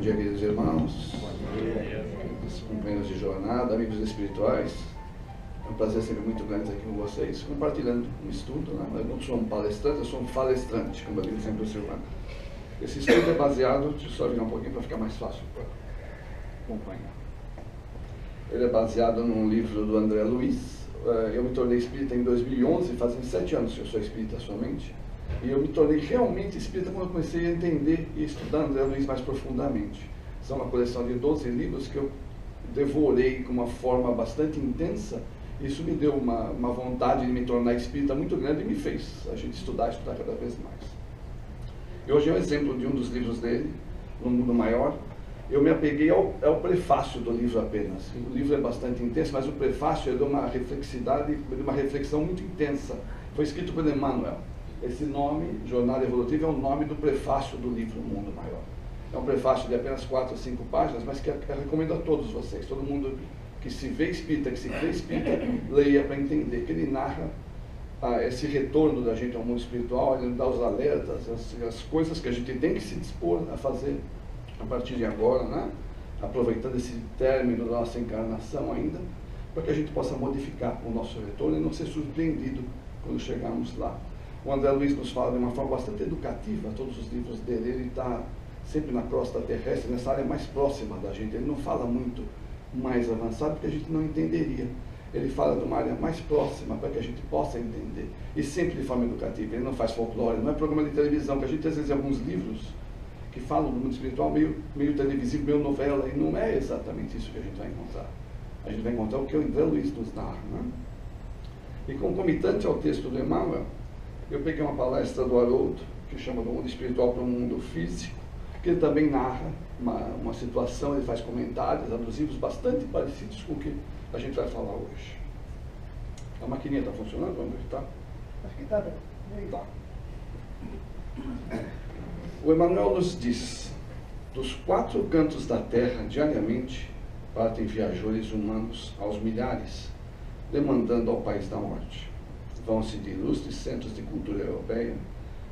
dia, queridos irmãos, companheiros de jornada, amigos espirituais. É um prazer sempre muito grande estar aqui com vocês, compartilhando um estudo, né? Eu não sou um palestrante, eu sou um palestrante, como eu digo sempre o Silvano. Esse estudo é baseado, deixa eu só virar um pouquinho para ficar mais fácil para acompanhar. Ele é baseado num livro do André Luiz. Eu me tornei espírita em 2011, fazem 7 anos que eu sou espírita somente. E eu me tornei realmente espírita quando eu comecei a entender e estudar André Luiz mais profundamente. São uma coleção de 12 livros que eu devorei com uma forma bastante intensa. Isso me deu uma vontade de me tornar espírita muito grande e me fez a gente estudar cada vez mais. E hoje é um exemplo de um dos livros dele, No Mundo Maior. Eu me apeguei ao prefácio do livro apenas. O livro é bastante intenso, mas o prefácio é de uma reflexidade, de uma reflexão muito intensa. Foi escrito por Emmanuel. Esse nome, Jornada Evolutiva, é o nome do prefácio do livro O Mundo Maior. É um prefácio de apenas 4 ou 5 páginas, mas que eu recomendo a todos vocês, todo mundo que se vê espírita, que se crê espírita, leia para entender que ele narra esse retorno da gente ao mundo espiritual, ele dá os alertas, as coisas que a gente tem que se dispor a fazer a partir de agora, né? Aproveitando esse término da nossa encarnação ainda, para que a gente possa modificar o nosso retorno e não ser surpreendido quando chegarmos lá. O André Luiz nos fala de uma forma bastante educativa, todos os livros dele, ele está sempre na crosta terrestre, nessa área mais próxima da gente, ele não fala muito mais avançado porque a gente não entenderia. Ele fala de uma área mais próxima para que a gente possa entender, e sempre de forma educativa. Ele não faz folclore, não é programa de televisão, que a gente às vezes alguns livros que falam do mundo espiritual meio televisivo, meio novela, e não é exatamente isso que a gente vai encontrar. A gente vai encontrar o que o André Luiz nos narra, né? E concomitante ao texto do Emmanuel, eu peguei uma palestra do Haroldo, que chama Do Mundo Espiritual para o Mundo Físico, que ele também narra uma situação, ele faz comentários abusivos bastante parecidos com o que a gente vai falar hoje. A maquininha está funcionando? Vamos ver, tá? Acho que está bem. Tá. O Emmanuel nos diz: dos 4 cantos da terra, diariamente, partem viajores humanos aos milhares, demandando ao país da morte. Vão-se de ilustres centros de cultura europeia,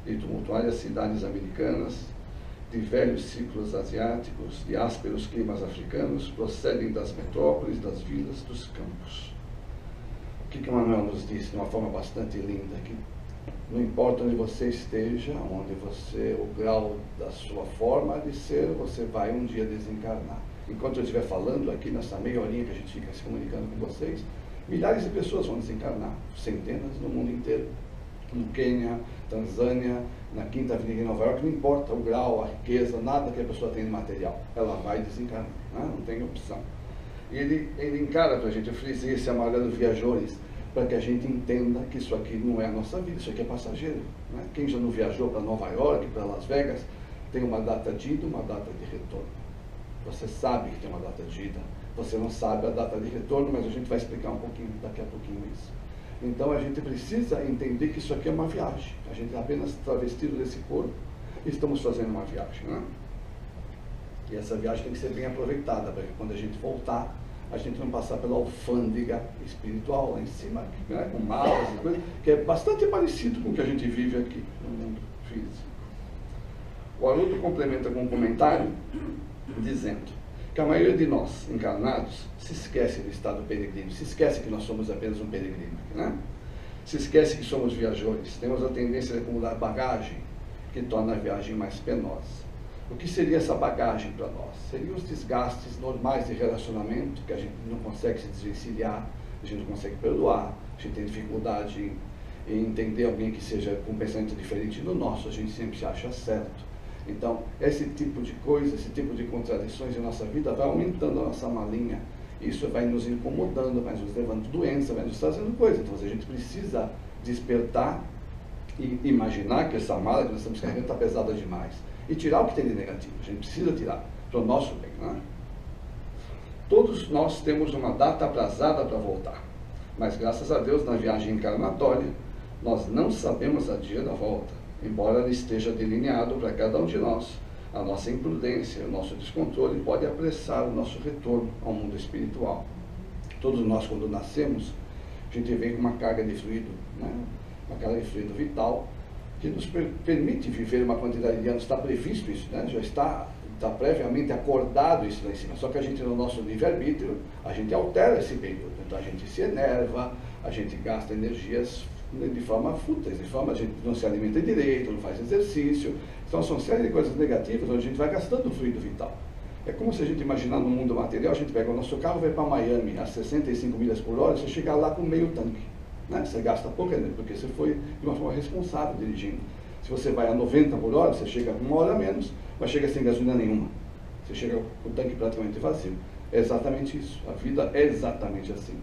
de tumultuárias cidades americanas, de velhos ciclos asiáticos, de ásperos climas africanos, procedem das metrópoles, das vilas, dos campos. O que Emmanuel nos diz de uma forma bastante linda aqui? Não importa onde você esteja, o grau da sua forma de ser, você vai um dia desencarnar. Enquanto eu estiver falando aqui nessa meia horinha que a gente fica se comunicando com vocês, milhares de pessoas vão desencarnar, centenas no mundo inteiro, no Quênia, Tanzânia, na Quinta Avenida em Nova York, não importa o grau, a riqueza, nada que a pessoa tem de material, ela vai desencarnar, né? Não tem opção. E ele encara para a gente, eu frisei esse amarelo viajores, para que a gente entenda que isso aqui não é a nossa vida, isso aqui é passageiro, né? Quem já não viajou para Nova York, para Las Vegas, tem uma data de ida, uma data de retorno. Você sabe que tem uma data de ida, você não sabe a data de retorno, mas a gente vai explicar um pouquinho, daqui a pouquinho isso. Então a gente precisa entender que isso aqui é uma viagem. A gente é apenas travestido desse corpo e estamos fazendo uma viagem, né? E essa viagem tem que ser bem aproveitada, para que quando a gente voltar, a gente não passar pela alfândega espiritual lá em cima, né? Com malas e coisas, que é bastante parecido com o que a gente vive aqui no mundo físico. O Haroldo complementa com um comentário dizendo que a maioria de nós, encarnados, se esquece do estado peregrino, se esquece que nós somos apenas um peregrino, né? Se esquece que somos viajores, temos a tendência de acumular bagagem, que torna a viagem mais penosa. O que seria essa bagagem para nós? Seriam os desgastes normais de relacionamento, que a gente não consegue se desvencilhar, a gente não consegue perdoar, a gente tem dificuldade em entender alguém que seja com um pensamento diferente do nosso, a gente sempre se acha certo. Então, esse tipo de coisa, esse tipo de contradições em nossa vida vai aumentando a nossa malinha. Isso vai nos incomodando, vai nos levando doença, vai nos trazendo coisa. Então, a gente precisa despertar e imaginar que essa mala que nós estamos carregando está pesada demais. E tirar o que tem de negativo. A gente precisa tirar para o nosso bem, né? Todos nós temos uma data aprazada para voltar. Mas, graças a Deus, na viagem encarnatória, nós não sabemos a dia da volta. Embora ela esteja delineado para cada um de nós, a nossa imprudência, o nosso descontrole pode apressar o nosso retorno ao mundo espiritual. Todos nós, quando nascemos, a gente vem com uma carga de fluido, né? Uma carga de fluido vital, que nos permite viver uma quantidade de anos. Está previsto isso, né? Já está está previamente acordado isso lá em cima, só que a gente, no nosso livre-arbítrio, a gente altera esse período. Então a gente se enerva, a gente gasta energias de forma fúteis, de forma a gente não se alimenta direito, não faz exercício. Então são série de coisas negativas onde a gente vai gastando fluido vital. É como se a gente imaginar no mundo material, a gente pega o nosso carro, vai para Miami a 65 milhas por hora, você chegar lá com meio tanque. Né? Você gasta pouca energia, porque você foi de uma forma responsável dirigindo. Se você vai a 90 por hora, você chega uma hora a menos, mas chega sem gasolina nenhuma. Você chega com o tanque praticamente vazio. É exatamente isso. A vida é exatamente assim.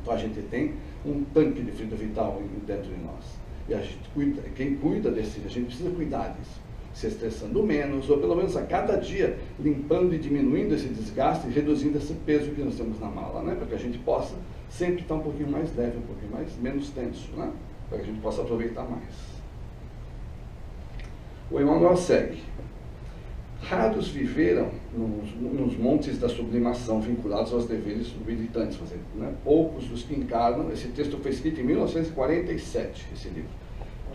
Então a gente tem um tanque de fluido vital dentro de nós. E a gente cuida, quem cuida desse, a gente precisa cuidar disso. Se estressando menos, ou pelo menos a cada dia, limpando e diminuindo esse desgaste e reduzindo esse peso que nós temos na mala, né? Para que a gente possa sempre estar um pouquinho mais leve, um pouquinho menos tenso, né? Para que a gente possa aproveitar mais. O Emmanuel segue. Raros viveram nos montes da sublimação vinculados aos deveres militantes, né? Poucos dos que encarnam. Esse texto foi escrito em 1947, esse livro.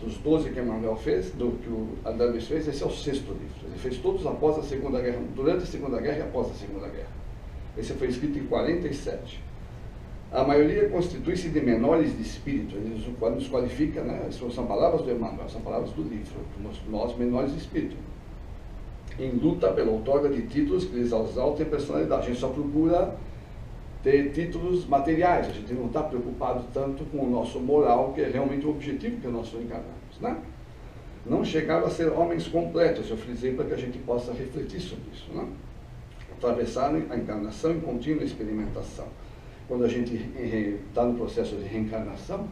Dos 12 que Emmanuel fez, que o André Luiz fez, esse é o 6º livro. Ele fez todos após a Segunda Guerra, durante a Segunda Guerra e após a Segunda Guerra. Esse foi escrito em 47. A maioria constitui-se de menores de espírito. Ele nos qualifica, né? São palavras do Emmanuel, são palavras do livro. Nós menores de espírito. Em luta pela outorga de títulos que lhes exaltem personalidade. A gente só procura ter títulos materiais, a gente não está preocupado tanto com o nosso moral, que é realmente o objetivo que nós encarnamos, né? Não chegaram a ser homens completos, eu frisei para que a gente possa refletir sobre isso, né? Atravessaram a encarnação em contínua experimentação. Quando a gente está no processo de reencarnação,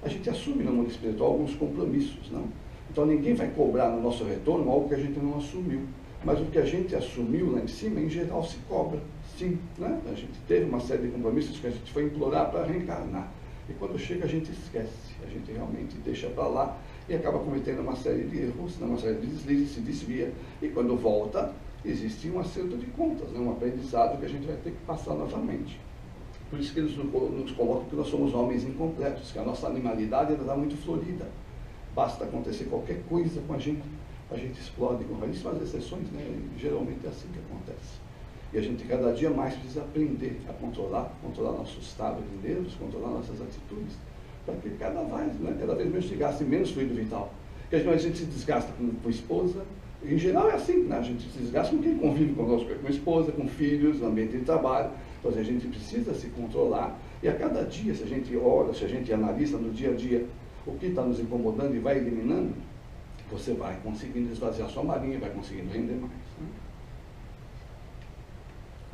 a gente assume no mundo espiritual alguns compromissos, não? Então ninguém vai cobrar no nosso retorno algo que a gente não assumiu. Mas o que a gente assumiu lá em cima, em geral, se cobra, sim, né? A gente teve uma série de compromissos que a gente foi implorar para reencarnar. E quando chega, a gente esquece, a gente realmente deixa para lá e acaba cometendo uma série de erros, uma série de deslizes, se desvia. E quando volta, existe um acerto de contas, né? Um aprendizado que a gente vai ter que passar novamente. Por isso que eles nos colocam que nós somos homens incompletos, que a nossa animalidade ainda está muito florida. Basta acontecer qualquer coisa com a gente explode, com raríssimas exceções, né? Geralmente é assim que acontece. E a gente cada dia mais precisa aprender a controlar nosso estado de nervos, controlar nossas atitudes, para que cada vez menos se gaste menos fluido vital. Porque a gente se desgasta com esposa, em geral é assim, né? A gente se desgasta com quem convive conosco, com esposa, com filhos, no ambiente de trabalho. Então a gente precisa se controlar e a cada dia, se a gente olha, se a gente analisa no dia a dia o que está nos incomodando e vai eliminando, você vai conseguindo esvaziar sua marinha, vai conseguindo render mais. Né?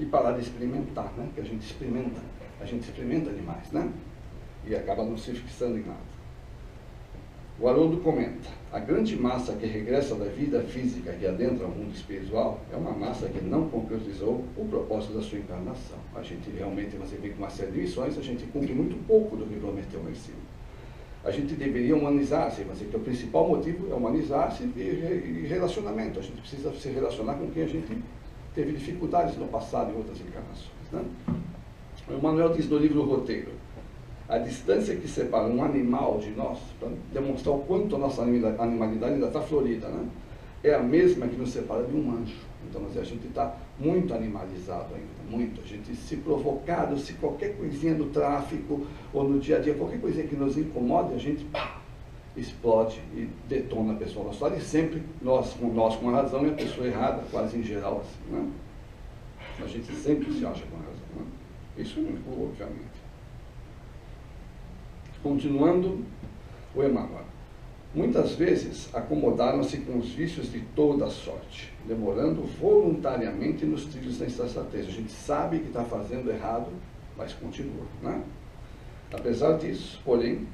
E parar de experimentar, né? Porque a gente experimenta demais, né? E acaba não se fixando em nada. O Haroldo comenta: a grande massa que regressa da vida física que adentra o mundo espiritual é uma massa que não concretizou o propósito da sua encarnação. A gente realmente, você vê com uma série de missões, a gente cumpre muito pouco do que prometeu lá em cima. A gente deveria humanizar-se, mas que o principal motivo é humanizar-se e relacionamento. A gente precisa se relacionar com quem a gente teve dificuldades no passado em outras encarnações. Né? O Emmanuel diz no livro Roteiro: a distância que separa um animal de nós, para demonstrar o quanto a nossa animalidade ainda está florida, né? É a mesma que nos separa de um anjo. Então, a gente está muito animalizado ainda, muito. A gente, se provocado, se qualquer coisinha do tráfico ou no dia a dia, qualquer coisinha que nos incomode, a gente explode e detona a pessoa nossa história. E sempre nós com a razão e a pessoa errada, quase em geral, assim, né? A gente sempre se acha com a razão, né? Isso é obviamente. Continuando o Emmanuel. Muitas vezes acomodaram-se com os vícios de toda a sorte, demorando voluntariamente nos trilhos da insensatez. A gente sabe que está fazendo errado, mas continua, né? Apesar disso, porém,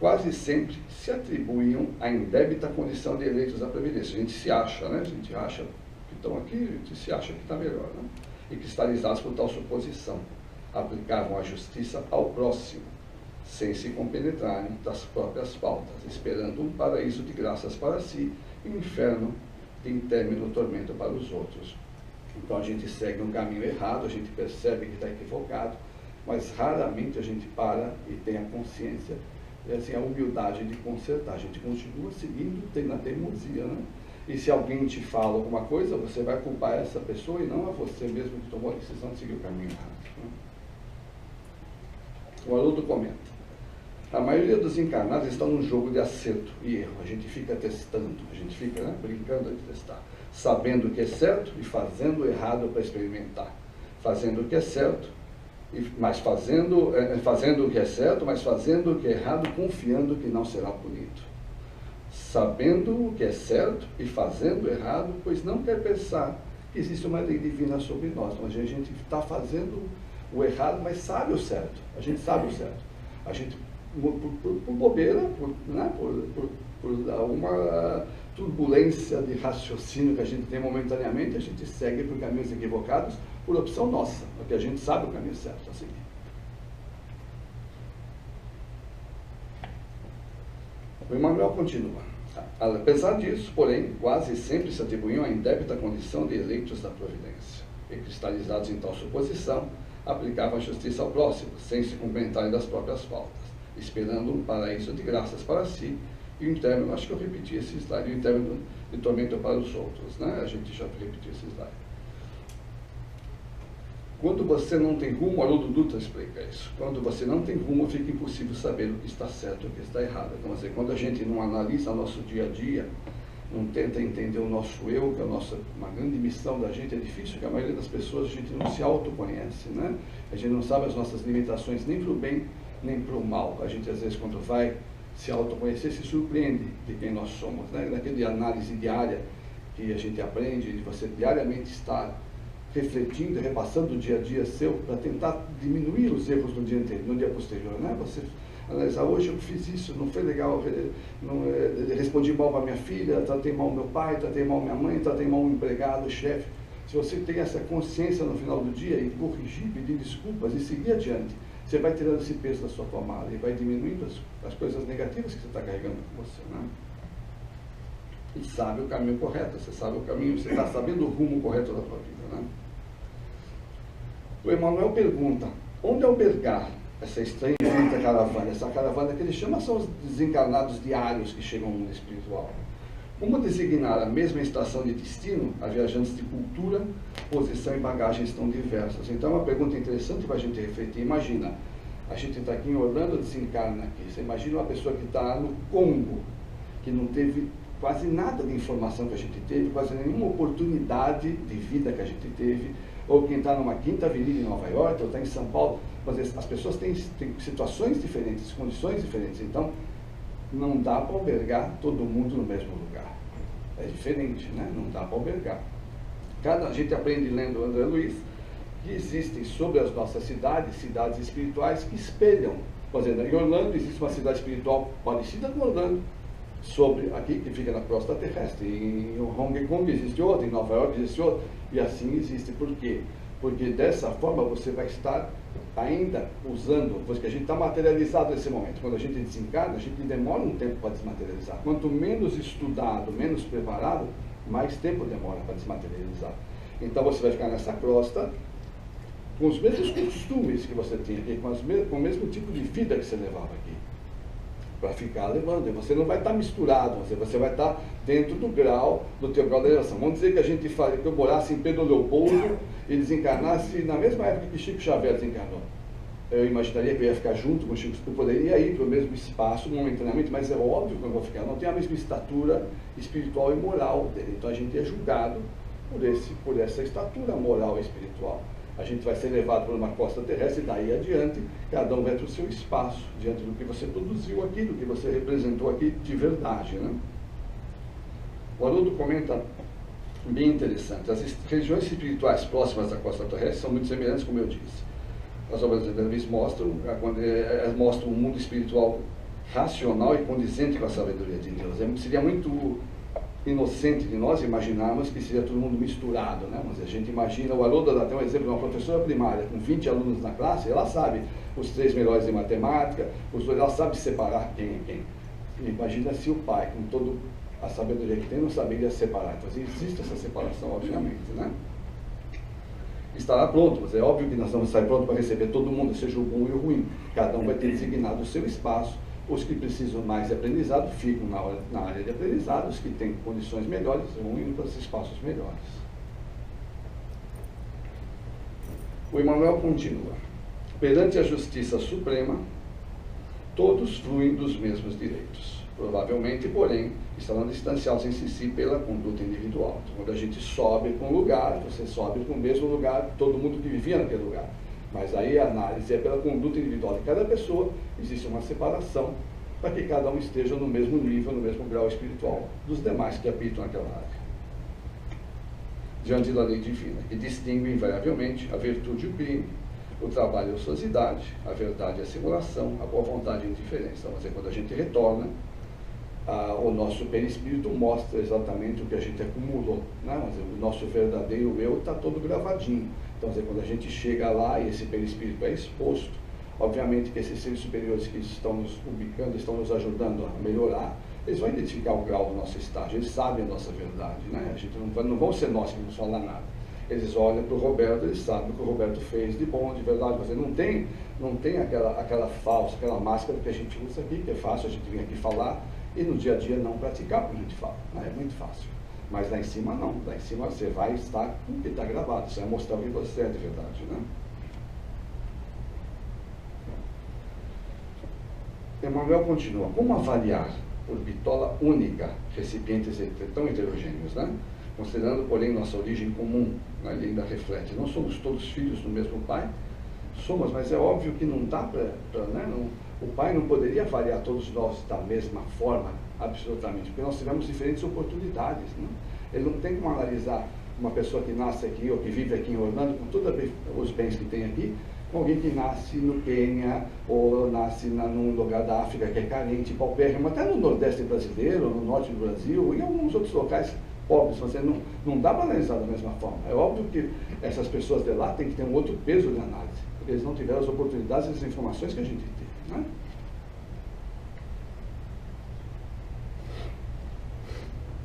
quase sempre se atribuíam a indébita condição de eleitos da Previdência. A gente se acha, né? A gente acha que estão aqui, a gente se acha que está melhor, né? E cristalizados por tal suposição. Aplicavam a justiça ao próximo, sem se compenetrarem das próprias faltas, esperando um paraíso de graças para si e um inferno de intermino tormento para os outros. Então a gente segue um caminho errado, a gente percebe que está equivocado, mas raramente a gente para e tem a consciência, e assim, a humildade de consertar. A gente continua seguindo, tem na teimosia, né? E se alguém te fala alguma coisa, você vai culpar essa pessoa e não a você mesmo que tomou a decisão de seguir o caminho errado. Né? O Haroldo comenta: a maioria dos encarnados estão num jogo de acerto e erro. A gente fica testando, a gente fica, né, brincando de testar, sabendo o que é certo e fazendo o errado para experimentar. Fazendo o que é certo, mas fazendo o que é certo, mas fazendo o que é errado, confiando que não será punido. Sabendo o que é certo e fazendo o errado, pois não quer pensar que existe uma lei divina sobre nós. Mas a gente está fazendo o errado, mas sabe o certo. A gente sabe o certo. A gente, por bobeira, por uma turbulência de raciocínio que a gente tem momentaneamente, a gente segue por caminhos equivocados por opção nossa, porque a gente sabe o caminho certo a seguir. O Emmanuel continua: apesar disso, porém, quase sempre se atribuíam a indébita condição de eleitos da providência, e cristalizados em tal suposição, aplicavam a justiça ao próximo, sem se cumprimentarem das próprias faltas, esperando um paraíso de graças para si, e um término, acho que eu repeti esse slide, um término de tormento para os outros, né? A gente já repetiu esse slide. Quando você não tem rumo, Haroldo Dutra explica isso. Quando você não tem rumo, fica impossível saber o que está certo e o que está errado. Então, assim, quando a gente não analisa o nosso dia a dia, não tenta entender o nosso eu, que é uma grande missão da gente, é difícil, porque a maioria das pessoas a gente não se autoconhece, né? A gente não sabe as nossas limitações nem para o bem, nem para o mal. A gente, às vezes, quando vai se autoconhecer, se surpreende de quem nós somos, né? Naquele análise diária que a gente aprende, de você diariamente estar refletindo, repassando o dia a dia seu, para tentar diminuir os erros no dia anterior, no dia posterior, né? Você analisar: hoje eu fiz isso, não foi legal, respondi mal para minha filha, tratei mal meu pai, tratei mal minha mãe, tratei mal o empregado, o chefe. Se você tem essa consciência no final do dia e corrigir, pedir desculpas e seguir adiante, você vai tirando esse peso da sua tomada e vai diminuindo as coisas negativas que você está carregando com você, né? E sabe o caminho correto, você sabe o caminho, você está sabendo o rumo correto da sua vida, né? O Emmanuel pergunta: onde albergar essa estranha caravana? Essa caravana que ele chama são os desencarnados diários que chegam ao mundo espiritual. Como designar a mesma estação de destino a viajantes de cultura, posição e bagagens tão diversas? Então é uma pergunta interessante para a gente refletir. Imagina, a gente está aqui em Orlando, desencarna aqui. Você imagina uma pessoa que está no Congo, que não teve quase nada de informação que a gente teve, quase nenhuma oportunidade de vida que a gente teve, ou quem está numa Quinta Avenida em Nova York, ou está em São Paulo. Mas as pessoas têm situações diferentes, condições diferentes, então não dá para albergar todo mundo no mesmo lugar. É diferente, né? Não dá para albergar. A gente aprende lendo André Luiz que existem sobre as nossas cidades, cidades espirituais que espelham. Por exemplo, em Orlando existe uma cidade espiritual parecida com Orlando, sobre aqui, que fica na crosta terrestre. Em Hong Kong existe outra, em Nova York existe outra, e assim existe. Por quê? Porque dessa forma você vai estar ainda usando, porque a gente está materializado nesse momento. Quando a gente desencarna, a gente demora um tempo para desmaterializar. Quanto menos estudado, menos preparado, mais tempo demora para desmaterializar. Então você vai ficar nessa crosta com os mesmos costumes que você tinha aqui, com o mesmo tipo de vida que você levava aqui, para ficar levando. E você não vai estar misturado, você vai estar dentro do teu grau de elevação. Vamos dizer que que eu morasse em Pedro Leopoldo e desencarnasse na mesma época que Chico Xavier desencarnou. Eu imaginaria que eu ia ficar junto com o Chico, eu poderia ir para o mesmo espaço momentaneamente, mas é óbvio que eu vou ficar, não tenho a mesma estatura espiritual e moral dele. Então a gente é julgado por essa estatura moral e espiritual. A gente vai ser levado por uma costa terrestre e daí adiante, cada um vai para o seu espaço, diante do que você produziu aqui, do que você representou aqui de verdade, né? O Haroldo comenta bem interessante: as regiões espirituais próximas da costa terrestre são muito semelhantes, como eu disse. As obras de André Luiz mostram um mundo espiritual racional e condizente com a sabedoria de Deus. Seria muito inocente de nós imaginarmos que seria todo mundo misturado, né? Mas a gente imagina, o Haroldo dá até um exemplo de uma professora primária com 20 alunos na classe, ela sabe os 3 melhores em matemática, ela sabe separar quem é quem. E imagina se o pai, com toda a sabedoria que tem, não saberia separar. Então existe essa separação, obviamente, né? Estará pronto, mas é óbvio que nós vamos estar prontos para receber todo mundo, seja o bom e o ruim. Cada um vai ter designado o seu espaço, Os que precisam mais de aprendizado ficam na área de aprendizado, os que têm condições melhores vão indo para os espaços melhores. O Emmanuel continua. Perante a Justiça Suprema, todos fluem dos mesmos direitos. Provavelmente, porém, estarão distanciados em si pela conduta individual. Então, quando a gente sobe para um lugar, você sobe para o mesmo lugar, todo mundo que vivia naquele lugar. Mas aí a análise é pela conduta individual de cada pessoa, existe uma separação para que cada um esteja no mesmo nível, no mesmo grau espiritual dos demais que habitam naquela área. Diante da lei divina, que distingue invariavelmente a virtude e o crime, o trabalho e a ociosidade, a verdade e a simulação, a boa vontade e a indiferença. Então, quando a gente retorna, o nosso perispírito mostra exatamente o que a gente acumulou, né? O nosso verdadeiro eu está todo gravadinho. Então, quando a gente chega lá e esse perispírito é exposto, obviamente que esses seres superiores que estão nos ubicando, estão nos ajudando a melhorar, eles vão identificar o grau do nosso estágio, eles sabem a nossa verdade, né? A gente não vão ser nós que não falar nada. Eles olham para o Roberto, eles sabem o que o Roberto fez de bom, de verdade. Você não tem aquela falsa, aquela máscara que a gente usa aqui, que é fácil a gente vir aqui falar e no dia a dia não praticar o que a gente fala, né? É muito fácil. Mas lá em cima não, lá em cima você vai estar com o que está gravado, você vai mostrar o que você é de verdade, né? Emmanuel continua. Como avaliar por bitola única recipientes tão heterogêneos, né? Considerando, porém, nossa origem comum, né? Ele ainda reflete, não somos todos filhos do mesmo pai? Somos, mas é óbvio que não dá para né? O pai não poderia avaliar todos nós da mesma forma, absolutamente, porque nós tivemos diferentes oportunidades, né? Ele não tem como analisar uma pessoa que nasce aqui ou que vive aqui em Orlando, com todos os bens que tem aqui, com alguém que nasce no Quênia ou nasce num lugar da África que é carente, paupérrimo, até no Nordeste brasileiro, no Norte do Brasil, e em alguns outros locais pobres. Você não dá para analisar da mesma forma. É óbvio que essas pessoas de lá têm que ter um outro peso de análise, porque eles não tiveram as oportunidades e as informações que a gente teve, né?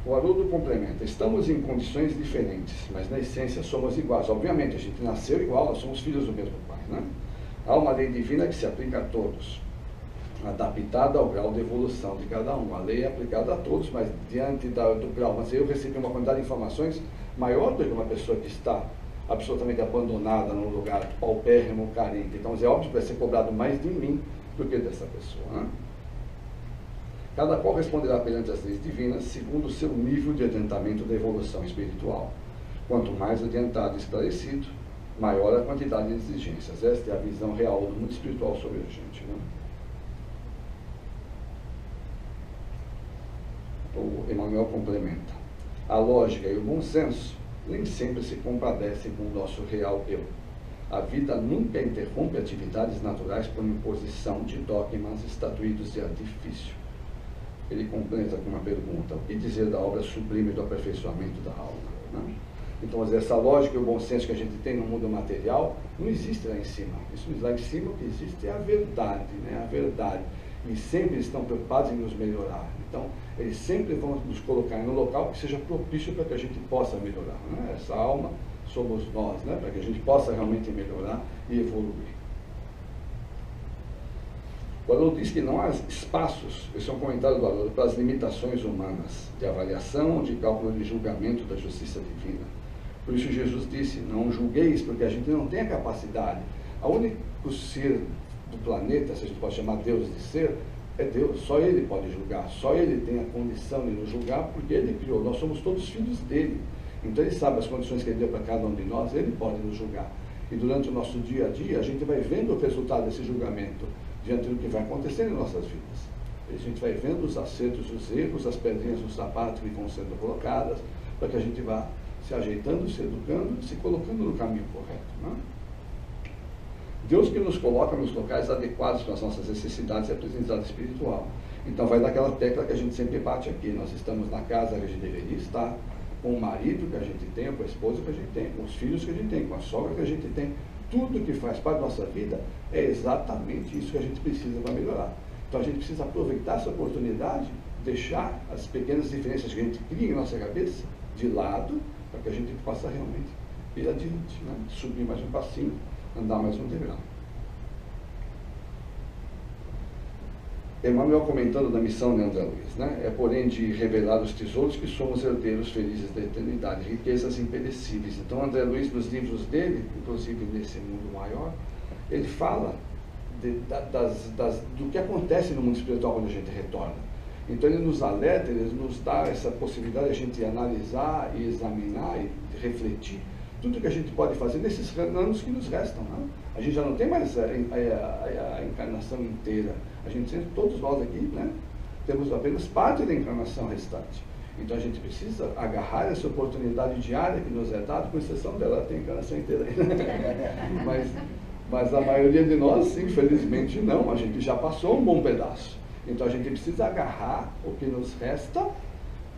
O Haroldo complementa. Estamos em condições diferentes, mas na essência somos iguais. Obviamente, a gente nasceu igual, nós somos filhos do mesmo pai, né? Há uma lei divina que se aplica a todos, adaptada ao grau de evolução de cada um. A lei é aplicada a todos, mas diante do grau. Mas eu recebi uma quantidade de informações maior do que uma pessoa que está absolutamente abandonada num lugar paupérrimo, carente. Então, é óbvio que vai ser cobrado mais de mim do que dessa pessoa, né? Cada qual responderá perante as leis divinas segundo o seu nível de adiantamento da evolução espiritual. Quanto mais adiantado e esclarecido, maior a quantidade de exigências. Esta é a visão real do mundo espiritual sobre a gente, né? O Emmanuel complementa. A lógica e o bom senso nem sempre se compadecem com o nosso real eu. A vida nunca interrompe atividades naturais por imposição de dogmas estatuídos de artifício. Ele completa com uma pergunta: o que dizer da obra sublime do aperfeiçoamento da alma, né? Então, essa lógica e o bom senso que a gente tem no mundo material não existe lá em cima. Isso lá em cima o que existe é a verdade, né? A verdade. E sempre estão preocupados em nos melhorar. Então, eles sempre vão nos colocar em um local que seja propício para que a gente possa melhorar, né? Essa alma somos nós, né? Para que a gente possa realmente melhorar e evoluir. O Haroldo diz que não há espaços, esse é um comentário do Haroldo, para as limitações humanas de avaliação, de cálculo de julgamento da justiça divina. Por isso Jesus disse, não julgueis, porque a gente não tem a capacidade. O único ser do planeta, se a gente pode chamar Deus de ser, é Deus. Só Ele pode julgar, só Ele tem a condição de nos julgar, porque Ele criou. Nós somos todos filhos dEle. Então Ele sabe as condições que Ele deu para cada um de nós, Ele pode nos julgar. E durante o nosso dia a dia, a gente vai vendo o resultado desse julgamento, diante do que vai acontecendo em nossas vidas. A gente vai vendo os acertos, os erros, as pedrinhas no sapato que vão sendo colocadas, para que a gente vá se ajeitando, se educando, se colocando no caminho correto, né? Deus que nos coloca nos locais adequados para as nossas necessidades e aprendizado espiritual. Então vai daquela tecla que a gente sempre bate aqui. Nós estamos na casa que a gente deveria estar, com o marido que a gente tem, com a esposa que a gente tem, com os filhos que a gente tem, com a sogra que a gente tem. Tudo que faz parte da nossa vida é exatamente isso que a gente precisa para melhorar. Então a gente precisa aproveitar essa oportunidade, deixar as pequenas diferenças que a gente cria em nossa cabeça de lado, para que a gente possa realmente ir adiante, né? Subir mais um passinho, andar mais um degrau. Emmanuel comentando da missão de André Luiz, né? É porém de revelar os tesouros que somos herdeiros felizes da eternidade, riquezas imperecíveis. Então André Luiz, nos livros dele, inclusive nesse mundo maior, ele fala do que acontece no mundo espiritual quando a gente retorna. Então ele nos alerta, ele nos dá essa possibilidade de a gente analisar e examinar e refletir tudo que a gente pode fazer nesses anos que nos restam. Né? A gente já não tem mais a encarnação inteira. A gente, todos nós aqui, né, temos apenas parte da encarnação restante. Então a gente precisa agarrar essa oportunidade diária que nos é dada, com exceção dela, tem a encarnação inteira. Mas a maioria de nós, infelizmente, não. A gente já passou um bom pedaço. Então a gente precisa agarrar o que nos resta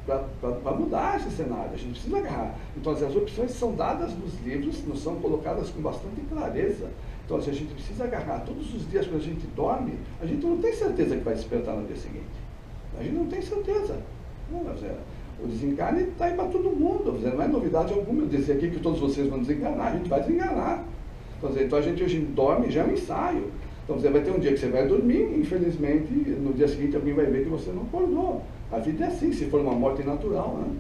para mudar esse cenário. A gente precisa agarrar. Então as opções são dadas nos livros, nos são colocadas com bastante clareza. Então, se a gente precisa agarrar todos os dias quando a gente dorme, a gente não tem certeza que vai despertar no dia seguinte. A gente não tem certeza. Não, o desencarne está aí para todo mundo. Não é novidade alguma eu dizer aqui que todos vocês vão desencarnar. A gente vai desencarnar. Então a gente hoje dorme, já é um ensaio. Então você vai ter um dia que você vai dormir, infelizmente, no dia seguinte alguém vai ver que você não acordou. A vida é assim, se for uma morte natural, né?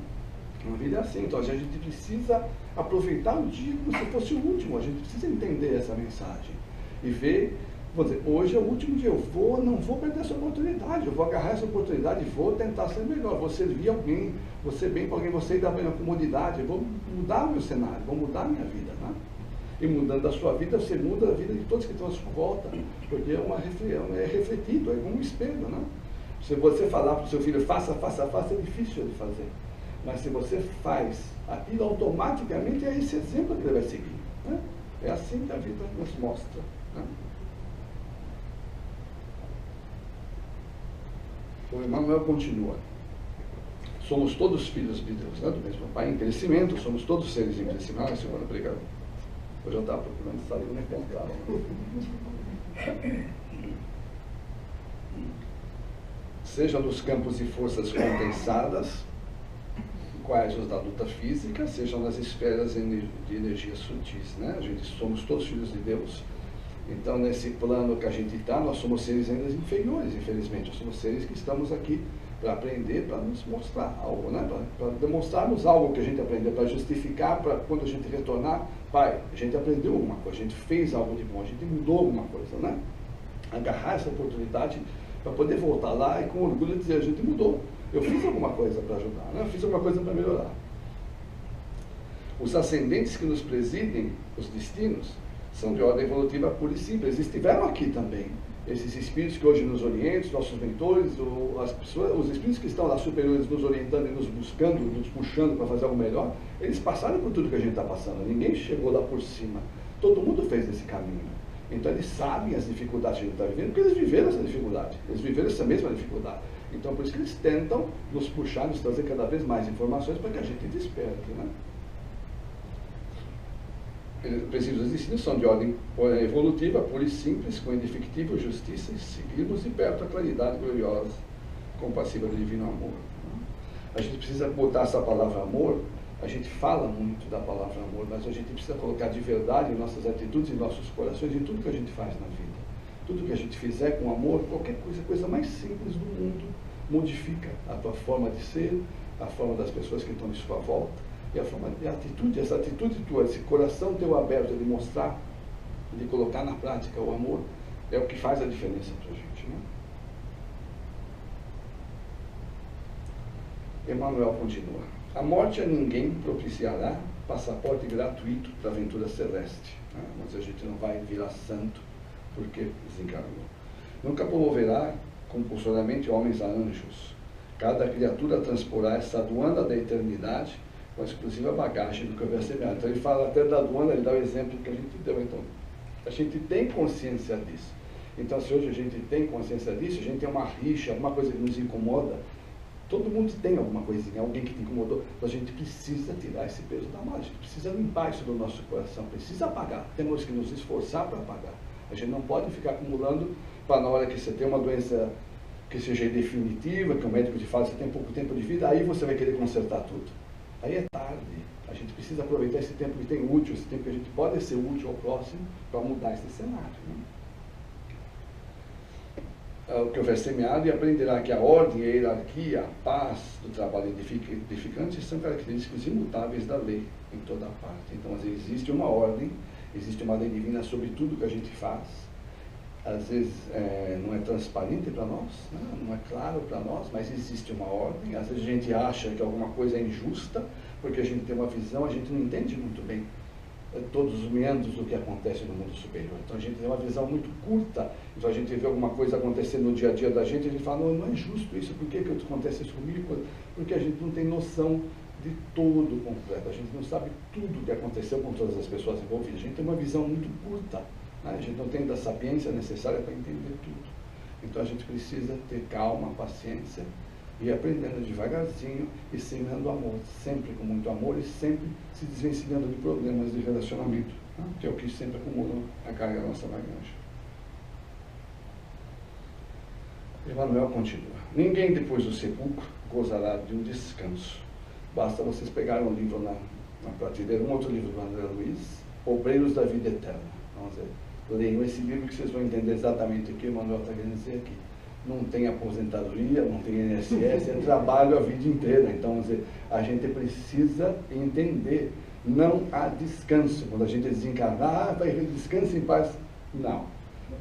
A vida é assim. Então a gente precisa aproveitar o dia como se fosse o último. A gente precisa entender essa mensagem e ver, vou dizer, hoje é o último dia, não vou perder essa oportunidade, eu vou agarrar essa oportunidade e vou tentar ser melhor, vou servir alguém, vou ser bem para alguém, vou sair da minha comodidade, vou mudar o meu cenário, vou mudar a minha vida, né? E mudando a sua vida, você muda a vida de todos que estão à sua volta, porque é refletido, é como um espelho, né? Se você falar para o seu filho, faça, é difícil de fazer. Mas se você faz aquilo, automaticamente é esse exemplo que ele vai seguir. Né? É assim que a vida nos mostra. Né? O Emmanuel continua. Somos todos filhos de Deus, né? Do mesmo Pai em crescimento, somos todos seres em crescimento. Ah, Senhora, obrigado. Hoje eu estava procurando sair, não encontrava. Seja nos campos de forças condensadas, quais os da luta física, sejam nas esferas de energias sutis, né? A gente somos todos filhos de Deus. Então, nesse plano que a gente está, nós somos seres ainda inferiores, infelizmente. Nós somos seres que estamos aqui para aprender, para nos mostrar algo, né? Para demonstrarmos algo que a gente aprendeu, para justificar, para quando a gente retornar, pai, a gente aprendeu alguma coisa, a gente fez algo de bom, a gente mudou alguma coisa, né? Agarrar essa oportunidade para poder voltar lá e com orgulho dizer, a gente mudou. Eu fiz alguma coisa para ajudar, né? Eu fiz alguma coisa para melhorar. Os ascendentes que nos presidem, os destinos, são de ordem evolutiva pura e simples. Eles estiveram aqui também. Esses espíritos que hoje nos orientam, os nossos mentores, as pessoas, os espíritos que estão lá superiores nos orientando e nos buscando, nos puxando para fazer algo melhor, eles passaram por tudo que a gente está passando. Ninguém chegou lá por cima. Todo mundo fez esse caminho. Então eles sabem as dificuldades que a gente está vivendo, porque eles viveram essa dificuldade. Eles viveram essa mesma dificuldade. Então, por isso que eles tentam nos puxar, nos trazer cada vez mais informações para que a gente desperte, né? Os princípios dos destinos são de ordem evolutiva, pura e simples, com indefectível justiça, e seguirmos de perto a claridade gloriosa, compassiva do divino amor. Né? A gente precisa botar essa palavra amor, a gente fala muito da palavra amor, mas a gente precisa colocar de verdade em nossas atitudes, em nossos corações, em tudo que a gente faz na vida. Tudo que a gente fizer com amor, qualquer coisa, coisa mais simples do mundo, modifica a tua forma de ser, a forma das pessoas que estão em sua volta, e a forma de atitude, essa atitude tua, esse coração teu aberto de mostrar, de colocar na prática o amor, é o que faz a diferença para a gente, né? Emmanuel continua. A morte a ninguém propiciará passaporte gratuito para a aventura celeste, né? Mas a gente não vai virar santo porque desencarnou. Nunca promoverá compulsoriamente homens a anjos. Cada criatura transporá essa aduana da eternidade com a exclusiva bagagem do que houver semeado. Então ele fala até da aduana, ele dá o exemplo que a gente deu. Então, a gente tem consciência disso. Então, se hoje a gente tem consciência disso, a gente tem uma rixa, alguma coisa que nos incomoda, todo mundo tem alguma coisinha, alguém que te incomodou, então a gente precisa tirar esse peso da mão, a gente precisa limpar isso do nosso coração, precisa apagar, temos que nos esforçar para apagar. A gente não pode ficar acumulando para na hora que você tem uma doença que seja definitiva, que o médico te fala que você tem pouco tempo de vida, aí você vai querer consertar tudo. Aí é tarde. A gente precisa aproveitar esse tempo que tem útil, esse tempo que a gente pode ser útil ao próximo para mudar esse cenário. Né? o que houver semeado e aprenderá que a ordem, a hierarquia, a paz do trabalho edificante são características imutáveis da lei em toda parte. Então, às vezes, existe uma ordem, existe uma lei divina sobre tudo que a gente faz. Às vezes não é transparente para nós, né? Não é claro para nós, mas existe uma ordem. Às vezes a gente acha que alguma coisa é injusta, porque a gente tem uma visão, a gente não entende muito bem todos os meandros do que acontece no mundo superior. Então a gente tem uma visão muito curta, então a gente vê alguma coisa acontecendo no dia a dia da gente, e a gente fala, não é justo isso, por que acontece isso comigo? Porque a gente não tem noção de todo completo, a gente não sabe tudo o que aconteceu com todas as pessoas envolvidas, a gente tem uma visão muito curta. A gente não tem da sapiência necessária para entender tudo. Então a gente precisa ter calma, paciência e ir aprendendo devagarzinho e semeando amor, sempre com muito amor e sempre se desvencilhando de problemas de relacionamento, né? Que é o que sempre acumula a carga da nossa bagagem. Emmanuel continua. Ninguém depois do sepulcro gozará de um descanso. Basta vocês pegarem um livro na prateleira, um outro livro do André Luiz, Obreiros da Vida Eterna. Vamos ver. Leiam esse livro que vocês vão entender exatamente o que o Emmanuel está querendo dizer aqui. Não tem aposentadoria, não tem INSS, é trabalho a vida inteira. Então, vamos dizer, a gente precisa entender, não há descanso. Quando a gente desencarnar, vai descansa em paz. Não,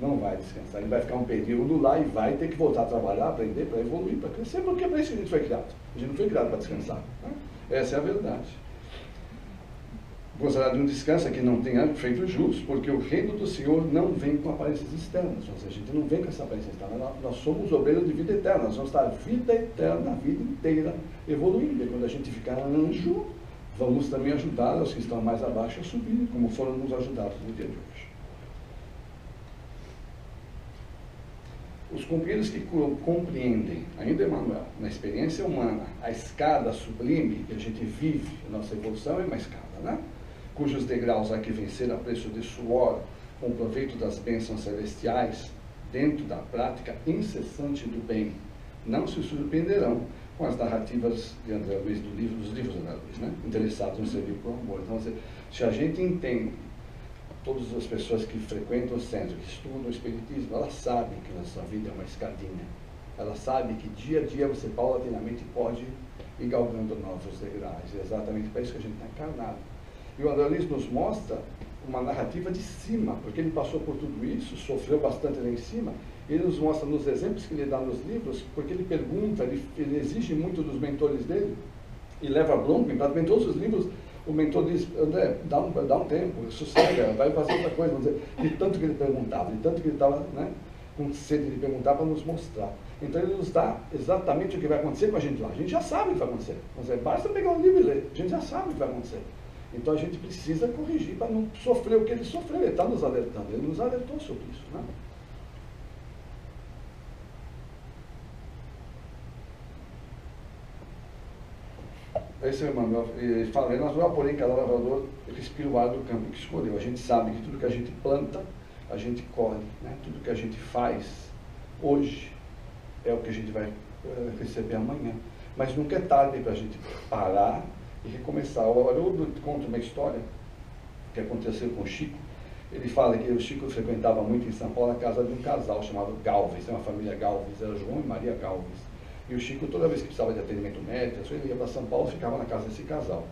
não vai descansar. Ele vai ficar um período lá e vai ter que voltar a trabalhar, aprender, para evoluir, para crescer, porque é para isso que a gente foi criado. A gente não foi criado para descansar, né? Essa é a verdade. Gozará de um descanso que não tenha feito jus, porque o reino do Senhor não vem com aparências externas. Ou seja, a gente não vem com essa aparência externa. Nós somos obreiros de vida eterna. Nós vamos estar a vida eterna, a vida inteira, evoluindo. E quando a gente ficar anjo, vamos também ajudar os que estão mais abaixo a subir, como foram nos ajudados no dia de hoje. Os companheiros que compreendem, ainda Emmanuel, na experiência humana, a escada sublime que a gente vive, a nossa evolução é uma escada, né? Cujos degraus há que vencer a preço de suor, com proveito das bênçãos celestiais, dentro da prática incessante do bem, não se surpreenderão com as narrativas de André Luiz, dos livros de André Luiz, né? Interessados em servir por amor. Então, se a gente entende, todas as pessoas que frequentam o centro, que estudam o Espiritismo, elas sabem que nossa vida é uma escadinha. Elas sabem que dia a dia você paulatinamente pode ir galgando novos degraus. É exatamente para isso que a gente está encarnado. E o André Luiz nos mostra uma narrativa de cima, porque ele passou por tudo isso, sofreu bastante lá em cima. Ele nos mostra nos exemplos que ele dá nos livros, porque ele pergunta, ele exige muito dos mentores dele, e leva bronca em praticamente todos os livros. O mentor diz, André, dá um tempo, sossega, vai fazer outra coisa. Vamos dizer, de tanto que ele perguntava, de tanto que ele estava, né, com sede de perguntar para nos mostrar. Então ele nos dá exatamente o que vai acontecer com a gente lá. A gente já sabe o que vai acontecer. Vamos dizer, basta pegar um livro e ler, a gente já sabe o que vai acontecer. Então a gente precisa corrigir para não sofrer o que ele sofreu. Ele está nos alertando, ele nos alertou sobre isso, né? Esse é o Emmanuel, ele fala, é natural, porém, cada lavrador respira o ar do campo que escolheu. A gente sabe que tudo que a gente planta, a gente colhe, né? Tudo que a gente faz hoje é o que a gente vai receber amanhã. Mas nunca é tarde para a gente parar e recomeçar. O Haroldo conta uma história que aconteceu com o Chico. Ele fala que o Chico frequentava muito em São Paulo a casa de um casal chamado Galves, é uma família Galves, era João e Maria Galves. E o Chico, toda vez que precisava de atendimento médico, ele ia para São Paulo e ficava na casa desse casal.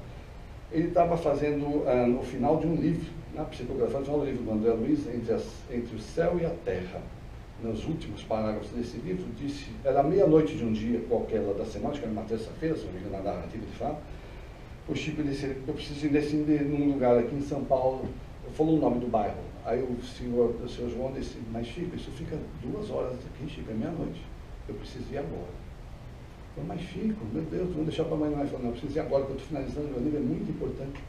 Ele estava fazendo, no final de um livro, na psicografia, no final do livro do André Luiz, entre o céu e a terra, nos últimos parágrafos desse livro, disse, era meia-noite de um dia qualquer lá da semana, acho que era uma terça-feira, se não me engano, na narrativa de fato, o Chico disse, eu preciso ir num lugar aqui em São Paulo, falou o nome do bairro. Aí o senhor João disse, mas Chico, isso fica 2 horas aqui, Chico, é meia-noite, eu preciso ir agora. Eu, mas Chico, meu Deus, vamos deixar para amanhã. Ele falou, não, eu preciso ir agora, que eu estou finalizando meu livro, é muito importante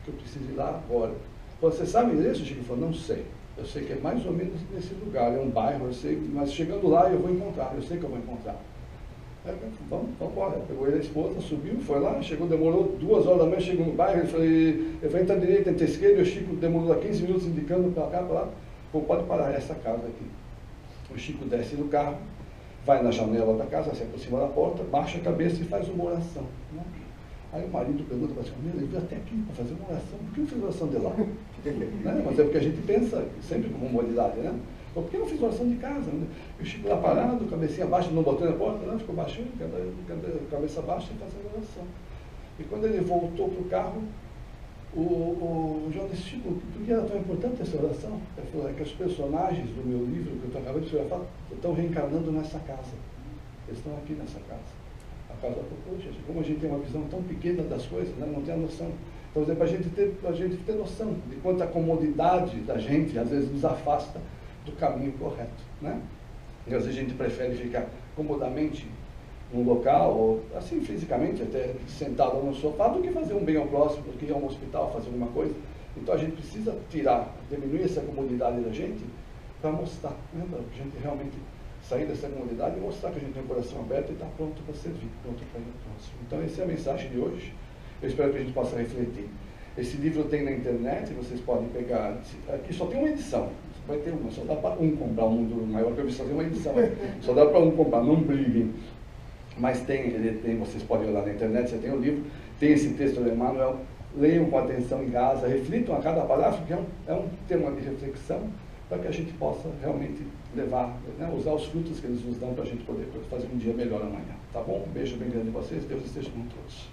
que eu preciso ir lá agora. Você sabe isso, Chico? Ele falou, não sei. Eu sei que é mais ou menos nesse lugar, é um bairro, eu sei, mas chegando lá eu vou encontrar, eu sei que eu vou encontrar. Aí, vamos embora. Pegou ele, a esposa, subiu, foi lá, chegou, demorou 2 horas da manhã, chegou no bairro, ele foi entrar direita, entra esquerda, e o Chico demorou lá 15 minutos indicando para cá, para lá. Pô, pode parar essa casa aqui. O Chico desce do carro, vai na janela da casa, se aproxima da porta, baixa a cabeça e faz uma oração. Né? Aí o marido pergunta para a senhora, ele veio até aqui para fazer uma oração, por que não fez oração de lá? Né? Mas é porque a gente pensa sempre com humanidade, né? Por que não fiz oração de casa? Né? Eu chego lá parado, cabecinha baixa, não botei na porta, não, ficou baixinho, cabeça baixa e fazendo oração. E quando ele voltou para o carro, o João disse, Chico, por que era tão importante essa oração? Ele falou, é que os personagens do meu livro, que eu estou acabando de falar, estão reencarnando nessa casa. Eles estão aqui nessa casa. A casa do poxa, como a gente tem uma visão tão pequena das coisas, né? Não tem a noção. Então, é para a gente ter noção de quanta comodidade da gente, às vezes, nos afasta do caminho correto, né? E às vezes a gente prefere ficar comodamente num local, ou assim fisicamente, até sentado no sofá, do que fazer um bem ao próximo, do que ir a um hospital, fazer alguma coisa. Então a gente precisa diminuir essa comodidade da gente para mostrar, né? Para a gente realmente sair dessa comodidade e mostrar que a gente tem o coração aberto e está pronto para servir, pronto para ir ao próximo. Então essa é a mensagem de hoje. Eu espero que a gente possa refletir. Esse livro tem na internet, vocês podem pegar. Aqui só tem uma edição. Vai ter uma, só dá para um comprar, um mundo maior que eu vi só tem uma edição. Só dá para um comprar, não briguem. Mas vocês podem olhar na internet, você tem o livro, tem esse texto do Emmanuel, leiam com atenção em casa, reflitam a cada parágrafo, que é um tema de reflexão, para que a gente possa realmente levar, né, usar os frutos que eles nos dão para a gente poder fazer um dia melhor amanhã. Tá bom? Um beijo bem grande de vocês, Deus esteja com todos.